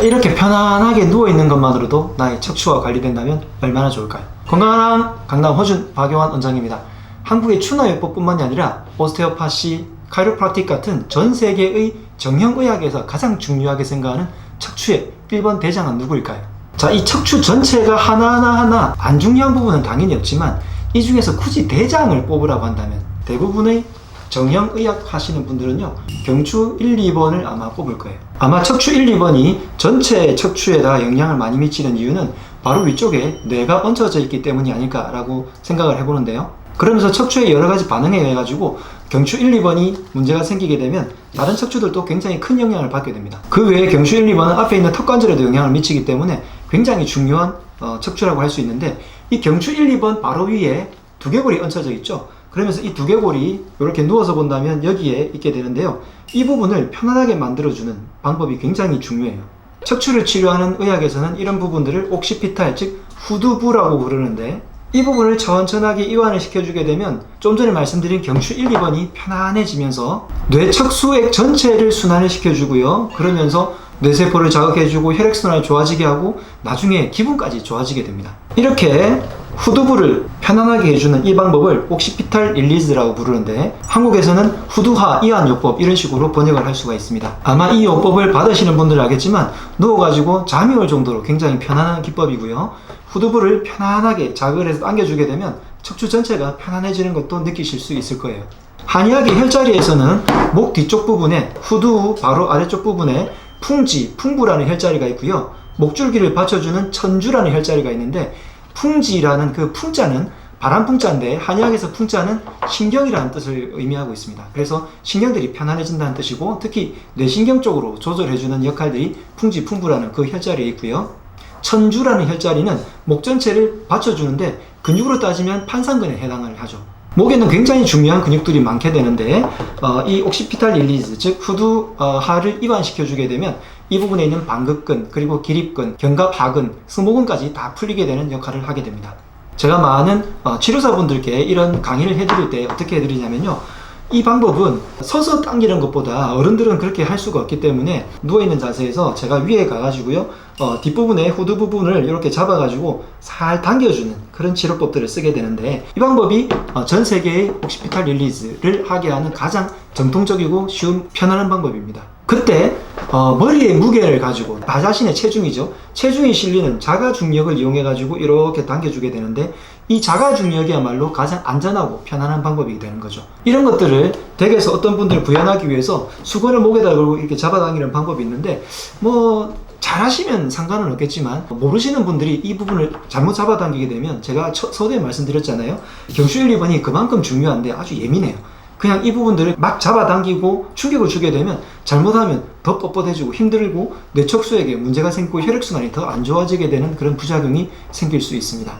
이렇게 편안하게 누워있는 것만으로도 나의 척추가 관리된다면 얼마나 좋을까요? 건강한 강남 허준 박용환 원장입니다. 한국의 추나요법뿐만이 아니라 오스테오파시, 카이로프라틱 같은 전 세계의 정형의학에서 가장 중요하게 생각하는 척추의 1번 대장은 누구일까요? 자, 이 척추 전체가 하나하나 안 중요한 부분은 당연히 없지만 이 중에서 굳이 대장을 뽑으라고 한다면 대부분의 정형의학 하시는 분들은요, 경추 1, 2번을 아마 뽑을 거예요. 아마 척추 1, 2번이 전체 척추에다 영향을 많이 미치는 이유는 바로 위쪽에 뇌가 얹혀져 있기 때문이 아닐까라고 생각을 해보는데요. 그러면서 척추의 여러가지 반응에 의해 가지고 경추 1, 2번이 문제가 생기게 되면 다른 척추들도 굉장히 큰 영향을 받게 됩니다. 그 외에 경추 1, 2번은 앞에 있는 턱관절에도 영향을 미치기 때문에 굉장히 중요한 척추라고 할 수 있는데, 이 경추 1, 2번 바로 위에 두개골이 얹혀져 있죠. 그러면서 이 두개골이 이렇게 누워서 본다면 여기에 있게 되는데요. 이 부분을 편안하게 만들어주는 방법이 굉장히 중요해요. 척추를 치료하는 의학에서는 이런 부분들을 옥시피탈, 즉 후두부라고 부르는데, 이 부분을 천천하게 이완을 시켜주게 되면 좀 전에 말씀드린 경추 1, 2번이 편안해지면서 뇌척수액 전체를 순환을 시켜주고요. 그러면서 뇌세포를 자극해주고 혈액순환을 좋아지게 하고 나중에 기분까지 좋아지게 됩니다. 이렇게 후두부를 편안하게 해주는 이 방법을 옥시피탈 릴리즈라고 부르는데, 한국에서는 후두하 이완요법 이런 식으로 번역을 할 수가 있습니다. 아마 이 요법을 받으시는 분들은 알겠지만 누워가지고 잠이 올 정도로 굉장히 편안한 기법이고요. 후두부를 편안하게 자극을 해서 당겨주게 되면 척추 전체가 편안해지는 것도 느끼실 수 있을 거예요. 한의학의 혈자리에서는 목 뒤쪽 부분에 후두 바로 아래쪽 부분에 풍부라는 혈자리가 있고요. 목줄기를 받쳐주는 천주라는 혈자리가 있는데, 풍지라는 그 풍자는 바람풍자인데 한의학에서 풍자는 신경이라는 뜻을 의미하고 있습니다. 그래서 신경들이 편안해진다는 뜻이고, 특히 뇌신경 쪽으로 조절해주는 역할들이 풍지, 풍부라는 그 혈자리에 있고요. 천주라는 혈자리는 목 전체를 받쳐주는데 근육으로 따지면 판상근에 해당을 하죠. 목에는 굉장히 중요한 근육들이 많게 되는데, 이 옥시피탈 릴리즈, 즉 후두하를 이완시켜주게 되면 이 부분에 있는 방극근, 그리고 기립근, 견갑하근, 승모근까지 다 풀리게 되는 역할을 하게 됩니다. 제가 많은 치료사분들께 이런 강의를 해드릴 때 어떻게 해드리냐면요, 이 방법은 서서 당기는 것보다 어른들은 그렇게 할 수가 없기 때문에 누워있는 자세에서 제가 위에 가가지고요, 뒷부분에 후두 부분을 이렇게 잡아가지고 살 당겨주는 그런 치료법들을 쓰게 되는데, 이 방법이 전 세계의 옥시피탈 릴리즈를 하게 하는 가장 정통적이고 쉬운 편안한 방법입니다. 그때 머리의 무게를 가지고 나 자신의 체중이죠. 체중이 실리는 자가중력을 이용해 가지고 이렇게 당겨주게 되는데, 이 자가중력이야말로 가장 안전하고 편안한 방법이 되는 거죠. 이런 것들을 댁에서 어떤 분들 구현하기 위해서 수건을 목에다 걸고 이렇게 잡아당기는 방법이 있는데, 잘하시면 상관은 없겠지만 모르시는 분들이 이 부분을 잘못 잡아당기게 되면, 제가 서두에 말씀드렸잖아요. 경추 1, 2번이 그만큼 중요한데 아주 예민해요. 그냥 이 부분들을 막 잡아당기고 충격을 주게 되면 잘못하면 더 뻣뻣해지고 힘들고 뇌척수에게 문제가 생기고 혈액순환이 더 안 좋아지게 되는 그런 부작용이 생길 수 있습니다.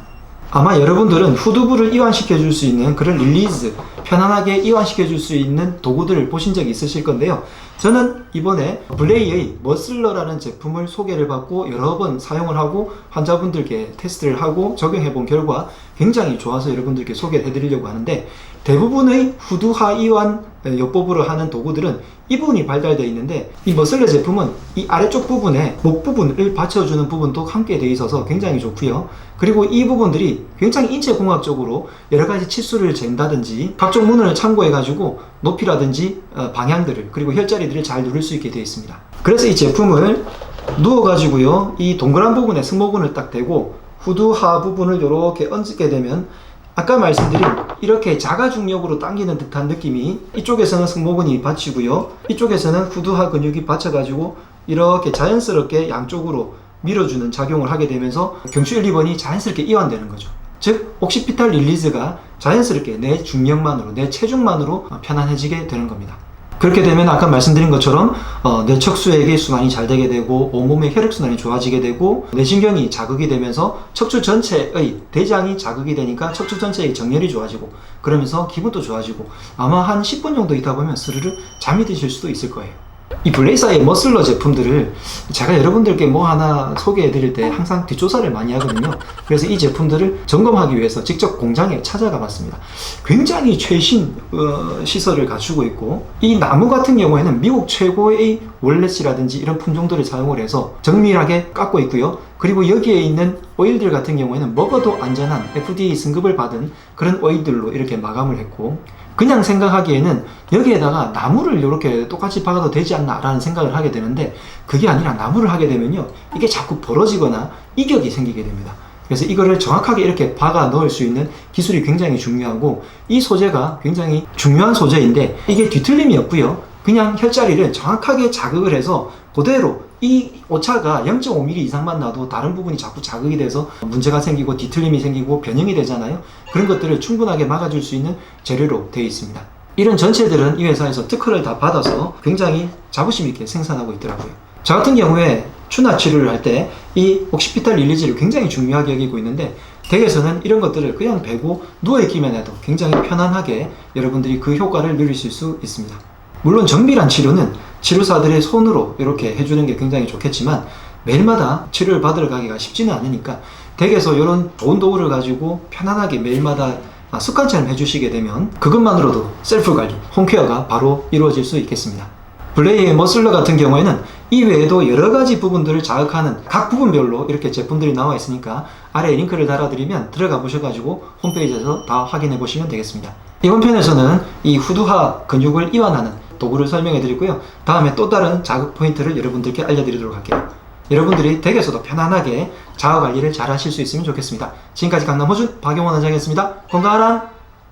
아마 여러분들은 후두부를 이완시켜 줄 수 있는 그런 릴리즈, 편안하게 이완시켜 줄 수 있는 도구들을 보신 적이 있으실 건데요. 저는 이번에 블레이의 머슬러라는 제품을 소개를 받고 여러 번 사용을 하고 환자분들께 테스트를 하고 적용해 본 결과 굉장히 좋아서 여러분들께 소개를 해드리려고 하는데, 대부분의 후두하 이완 요법으로 하는 도구들은 이 부분이 발달되어 있는데, 이 머슬러 제품은 이 아래쪽 부분에 목 부분을 받쳐주는 부분도 함께 되어 있어서 굉장히 좋고요. 그리고 이 부분들이 굉장히 인체공학적으로 여러가지 치수를 잰다든지 각종 문헌을 참고해 가지고 높이라든지 방향들을, 그리고 혈자리들을 잘 누를 수 있게 되어 있습니다. 그래서 이 제품을 누워 가지고요, 이 동그란 부분에 승모근을 딱 대고 후두하 부분을 이렇게 얹게 되면 아까 말씀드린 이렇게 자가중력으로 당기는 듯한 느낌이, 이쪽에서는 승모근이 받치고요, 이쪽에서는 후두하 근육이 받쳐가지고 이렇게 자연스럽게 양쪽으로 밀어주는 작용을 하게 되면서 경추 1, 2번이 자연스럽게 이완되는 거죠. 즉 옥시피탈 릴리즈가 자연스럽게 내 중력만으로, 내 체중만으로 편안해지게 되는 겁니다. 그렇게 되면 아까 말씀드린 것처럼 뇌척수액의 순환이 잘 되게 되고 온몸의 혈액순환이 좋아지게 되고 뇌신경이 자극이 되면서 척추 전체의 대장이 자극이 되니까 척추 전체의 정렬이 좋아지고, 그러면서 기분도 좋아지고 아마 한 10분 정도 있다 보면 스르르 잠이 드실 수도 있을 거예요. 이 블레이사의 머슬러 제품들을 제가 여러분들께 뭐 하나 소개해 드릴 때 항상 뒷조사를 많이 하거든요. 그래서 이 제품들을 점검하기 위해서 직접 공장에 찾아가 봤습니다. 굉장히 최신 시설을 갖추고 있고, 이 나무 같은 경우에는 미국 최고의 월렛이라든지 이런 품종들을 사용을 해서 정밀하게 깎고 있고요. 그리고 여기에 있는 오일들 같은 경우에는 먹어도 안전한 FDA 승급을 받은 그런 오일들로 이렇게 마감을 했고, 그냥 생각하기에는 여기에다가 나무를 이렇게 똑같이 박아도 되지 않나 라는 생각을 하게 되는데, 그게 아니라 나무를 하게 되면요, 이게 자꾸 벌어지거나 이격이 생기게 됩니다. 그래서 이거를 정확하게 이렇게 박아 넣을 수 있는 기술이 굉장히 중요하고, 이 소재가 굉장히 중요한 소재인데 이게 뒤틀림이 없고요, 그냥 혈자리를 정확하게 자극을 해서 그대로 이 오차가 0.5mm 이상만 나도 다른 부분이 자꾸 자극이 돼서 문제가 생기고 뒤틀림이 생기고 변형이 되잖아요. 그런 것들을 충분하게 막아줄 수 있는 재료로 되어 있습니다. 이런 전체들은 이 회사에서 특허를 다 받아서 굉장히 자부심 있게 생산하고 있더라고요. 저 같은 경우에 추나 치료를 할 때 이 옥시피탈 릴리즈를 굉장히 중요하게 여기고 있는데, 댁에서는 이런 것들을 그냥 베고 누워있기만 해도 굉장히 편안하게 여러분들이 그 효과를 누리실 수 있습니다. 물론 정밀한 치료는 치료사들의 손으로 이렇게 해주는 게 굉장히 좋겠지만, 매일마다 치료를 받으러 가기가 쉽지는 않으니까 댁에서 이런 좋은 도구를 가지고 편안하게 매일마다 습관처럼 해주시게 되면 그것만으로도 셀프 관리, 홈케어가 바로 이루어질 수 있겠습니다. 블레이의 머슬러 같은 경우에는 이 외에도 여러 가지 부분들을 자극하는 각 부분별로 이렇게 제품들이 나와 있으니까 아래에 링크를 달아드리면 들어가 보셔가지고 홈페이지에서 다 확인해 보시면 되겠습니다. 이번 편에서는 이 후두하 근육을 이완하는 도구를 설명해 드리고요. 다음에 또 다른 자극 포인트를 여러분들께 알려드리도록 할게요. 여러분들이 댁에서도 편안하게 자아 관리를 잘 하실 수 있으면 좋겠습니다. 지금까지 강남 호준 박용원 원장이었습니다. 건강하라!